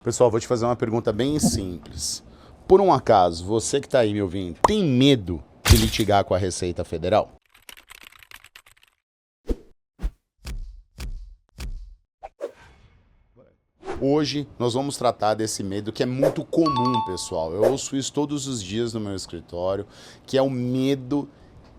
Pessoal, vou te fazer uma pergunta bem simples. Por um acaso, você que está aí me ouvindo, tem medo de litigar com a Receita Federal? Hoje nós vamos tratar desse medo que é muito comum, pessoal. Eu ouço isso todos os dias no meu escritório, que é o medo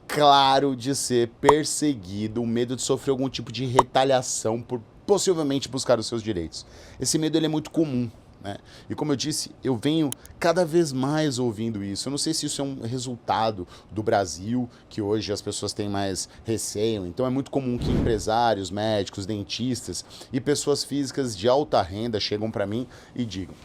claro de ser perseguido, o medo de sofrer algum tipo de retaliação por possivelmente buscar os seus direitos. Esse medo ele é muito comum, né? E como eu disse, eu venho cada vez mais ouvindo isso. Eu não sei se isso é um resultado do Brasil, que hoje as pessoas têm mais receio. Então é muito comum que empresários, médicos, dentistas e pessoas físicas de alta renda chegam para mim e digam: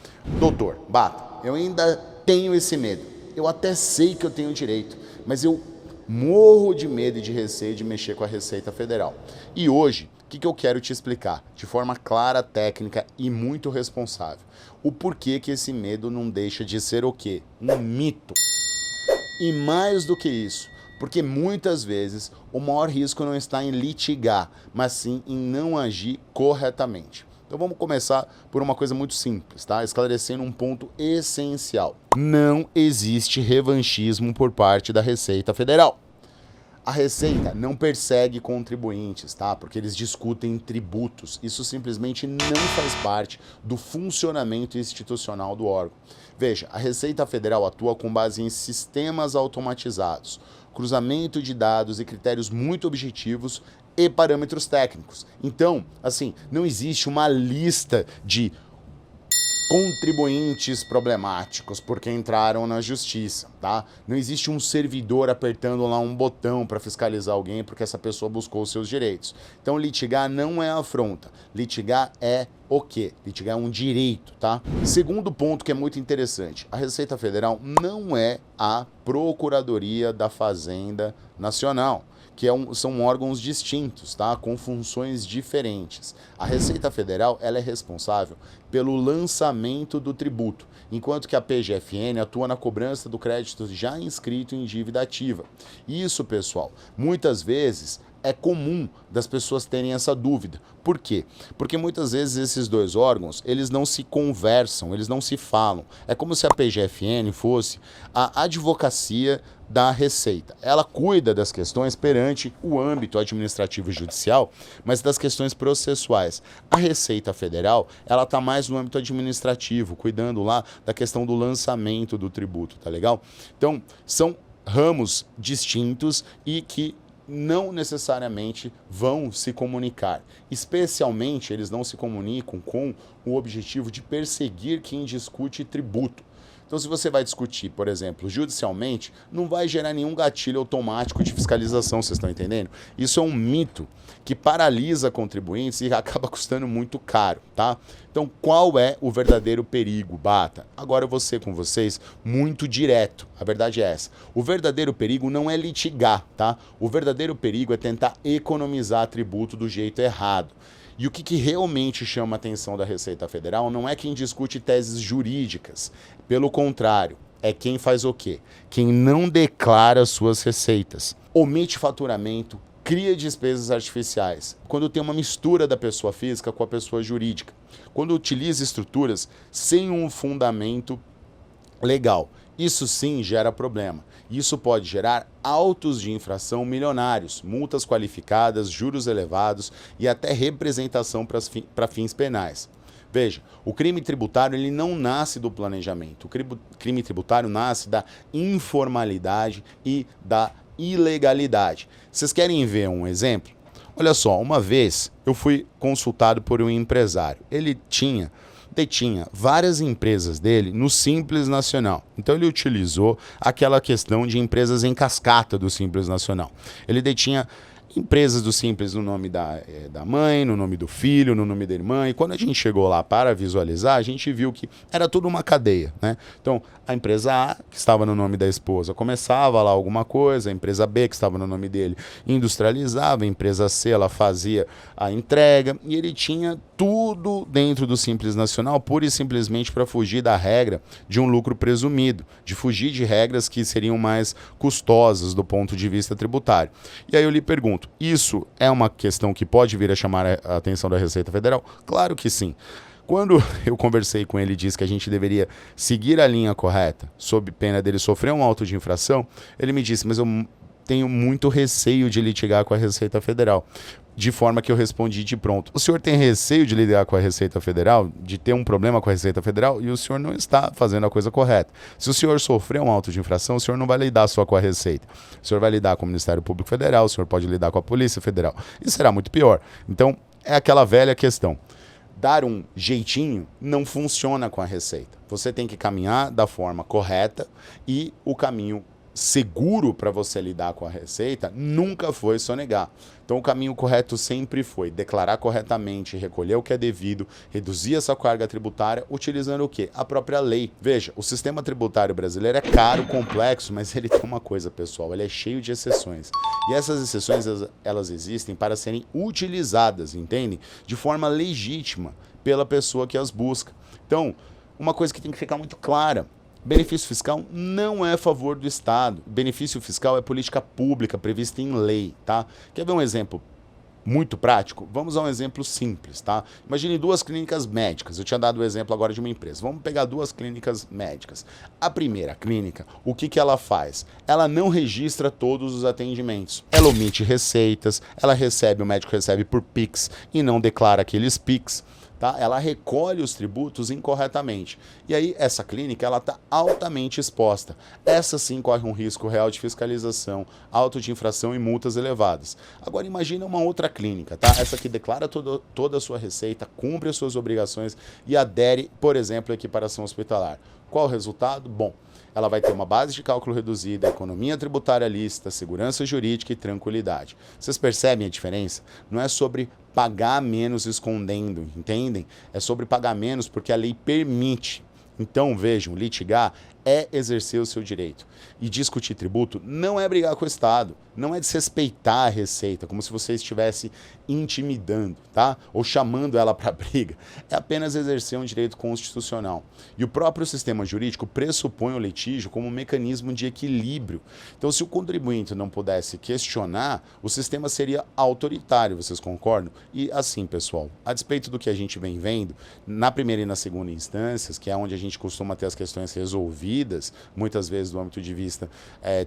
doutor, Bata, eu ainda tenho esse medo. Eu até sei que eu tenho direito, mas eu morro de medo e de receio de mexer com a Receita Federal. E hoje, o que eu quero te explicar, de forma clara, técnica e muito responsável, o porquê que esse medo não deixa de ser o quê? Um mito. E mais do que isso, porque muitas vezes o maior risco não está em litigar, mas sim em não agir corretamente. Então vamos começar por uma coisa muito simples, tá? Esclarecendo um ponto essencial. Não existe revanchismo por parte da Receita Federal. A Receita não persegue contribuintes, tá? Porque eles discutem tributos. Isso simplesmente não faz parte do funcionamento institucional do órgão. Veja, a Receita Federal atua com base em sistemas automatizados, cruzamento de dados e critérios muito objetivos e parâmetros técnicos. Então, assim, não existe uma lista de contribuintes problemáticos porque entraram na justiça, tá? Não existe um servidor apertando lá um botão para fiscalizar alguém porque essa pessoa buscou os seus direitos. Então litigar não é afronta, litigar é o quê? Litigar é um direito, tá? Segundo ponto que é muito interessante, a Receita Federal não é a Procuradoria da Fazenda Nacional, que são órgãos distintos, tá? Com funções diferentes. A Receita Federal ela é responsável pelo lançamento do tributo, enquanto que a PGFN atua na cobrança do crédito já inscrito em dívida ativa. Isso, pessoal, muitas vezes é comum das pessoas terem essa dúvida. Por quê? Porque muitas vezes esses dois órgãos, eles não se conversam, eles não se falam. É como se a PGFN fosse a advocacia da Receita. Ela cuida das questões perante o âmbito administrativo e judicial, mas das questões processuais. A Receita Federal, ela está mais no âmbito administrativo, cuidando lá da questão do lançamento do tributo, tá legal? Então, são ramos distintos e que não necessariamente vão se comunicar. Especialmente, eles não se comunicam com o objetivo de perseguir quem discute tributo. Então, se você vai discutir, por exemplo, judicialmente, não vai gerar nenhum gatilho automático de fiscalização, vocês estão entendendo? Isso é um mito que paralisa contribuintes e acaba custando muito caro, tá? Então, qual é o verdadeiro perigo, Bata? Agora eu vou ser com vocês muito direto. A verdade é essa. O verdadeiro perigo não é litigar, tá? O verdadeiro perigo é tentar economizar tributo do jeito errado. E o que realmente chama a atenção da Receita Federal não é quem discute teses jurídicas. Pelo contrário, é quem faz o quê? Quem não declara suas receitas. Omite faturamento, cria despesas artificiais. Quando tem uma mistura da pessoa física com a pessoa jurídica. Quando utiliza estruturas sem um fundamento legal. Isso sim gera problema. Isso pode gerar autos de infração milionários, multas qualificadas, juros elevados e até representação para fins penais. Veja, o crime tributário ele não nasce do planejamento. O crime tributário nasce da informalidade e da ilegalidade. Vocês querem ver um exemplo? Olha só, uma vez eu fui consultado por um empresário. Ele detinha várias empresas dele no Simples Nacional. Então ele utilizou aquela questão de empresas em cascata do Simples Nacional. Ele detinha empresas do Simples no nome da mãe, no nome do filho, no nome da irmã. E quando a gente chegou lá para visualizar, a gente viu que era tudo uma cadeia, né? Então, a empresa A, que estava no nome da esposa, começava lá alguma coisa, a empresa B, que estava no nome dele, industrializava, a empresa C, ela fazia a entrega, e ele tinha tudo dentro do Simples Nacional, pura e simplesmente para fugir da regra de um lucro presumido, de fugir de regras que seriam mais custosas do ponto de vista tributário. E aí eu lhe pergunto, isso é uma questão que pode vir a chamar a atenção da Receita Federal? Claro que sim. Quando eu conversei com ele e disse que a gente deveria seguir a linha correta, sob pena dele sofrer um auto de infração, ele me disse, mas eu tenho muito receio de litigar com a Receita Federal. De forma que eu respondi de pronto. O senhor tem receio de lidar com a Receita Federal, de ter um problema com a Receita Federal, e o senhor não está fazendo a coisa correta. Se o senhor sofrer um auto de infração, o senhor não vai lidar só com a Receita. O senhor vai lidar com o Ministério Público Federal, o senhor pode lidar com a Polícia Federal. E será muito pior. Então, é aquela velha questão. Dar um jeitinho não funciona com a Receita. Você tem que caminhar da forma correta e o caminho seguro para você lidar com a Receita nunca foi sonegar. Então o caminho correto sempre foi declarar corretamente, recolher o que é devido, reduzir essa carga tributária, utilizando o quê? A própria lei. Veja, o sistema tributário brasileiro é caro, complexo, mas ele tem uma coisa, pessoal, ele é cheio de exceções. E essas exceções, elas existem para serem utilizadas, entendem? De forma legítima pela pessoa que as busca. Então, uma coisa que tem que ficar muito clara, benefício fiscal não é a favor do Estado. Benefício fiscal é política pública prevista em lei, tá? Quer ver um exemplo muito prático? Vamos a um exemplo simples, tá? Imagine duas clínicas médicas. Eu tinha dado o exemplo agora de uma empresa. Vamos pegar duas clínicas médicas. A primeira clínica, o que ela faz? Ela não registra todos os atendimentos. Ela omite receitas, o médico recebe por Pix e não declara aqueles Pix. Tá? Ela recolhe os tributos incorretamente. E aí essa clínica ela está altamente exposta. Essa sim corre um risco real de fiscalização, auto de infração e multas elevadas. Agora imagina uma outra clínica, tá? Essa que declara toda a sua receita, cumpre as suas obrigações e adere, por exemplo, à equiparação hospitalar. Qual o resultado? Bom, ela vai ter uma base de cálculo reduzida, economia tributária lícita, segurança jurídica e tranquilidade. Vocês percebem a diferença? Não é sobre pagar menos escondendo, entendem? É sobre pagar menos porque a lei permite. Então, vejam, litigar é exercer o seu direito. E discutir tributo não é brigar com o Estado, não é desrespeitar a Receita, como se você estivesse intimidando, tá? Ou chamando ela para briga. É apenas exercer um direito constitucional. E o próprio sistema jurídico pressupõe o litígio como um mecanismo de equilíbrio. Então, se o contribuinte não pudesse questionar, o sistema seria autoritário, vocês concordam? E assim, pessoal, a despeito do que a gente vem vendo, na primeira e na segunda instâncias, que é onde a gente costuma ter as questões resolvidas, muitas vezes do âmbito de vista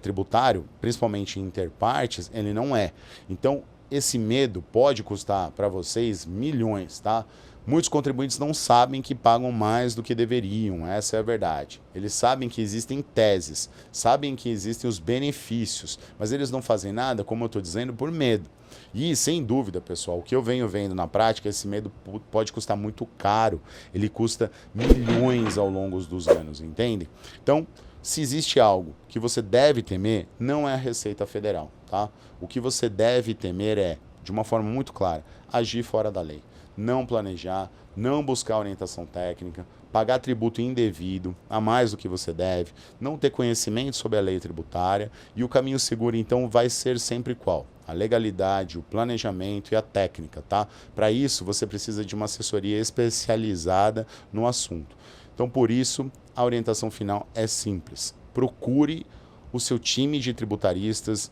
tributário, principalmente interpartes, ele não é. Então, esse medo pode custar para vocês milhões, tá? Muitos contribuintes não sabem que pagam mais do que deveriam, essa é a verdade. Eles sabem que existem teses, sabem que existem os benefícios, mas eles não fazem nada, como eu estou dizendo, por medo. E, sem dúvida, pessoal, o que eu venho vendo na prática, esse medo pode custar muito caro. Ele custa milhões ao longo dos anos, entende? Então, se existe algo que você deve temer, não é a Receita Federal, tá? O que você deve temer é, de uma forma muito clara, agir fora da lei. Não planejar, não buscar orientação técnica, pagar tributo indevido, a mais do que você deve, não ter conhecimento sobre a lei tributária e o caminho seguro, então, vai ser sempre qual? A legalidade, o planejamento e a técnica, tá? Para isso, você precisa de uma assessoria especializada no assunto. Então, por isso, a orientação final é simples. Procure o seu time de tributaristas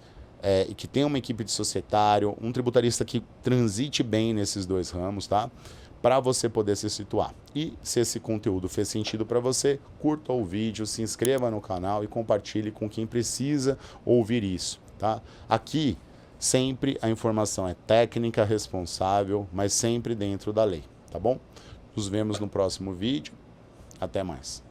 e que tenha uma equipe de societário, um tributarista que transite bem nesses dois ramos, tá? Para você poder se situar. E se esse conteúdo fez sentido para você, curta o vídeo, se inscreva no canal e compartilhe com quem precisa ouvir isso, tá? Aqui, sempre a informação é técnica, responsável, mas sempre dentro da lei, tá bom? Nos vemos no próximo vídeo. Até mais.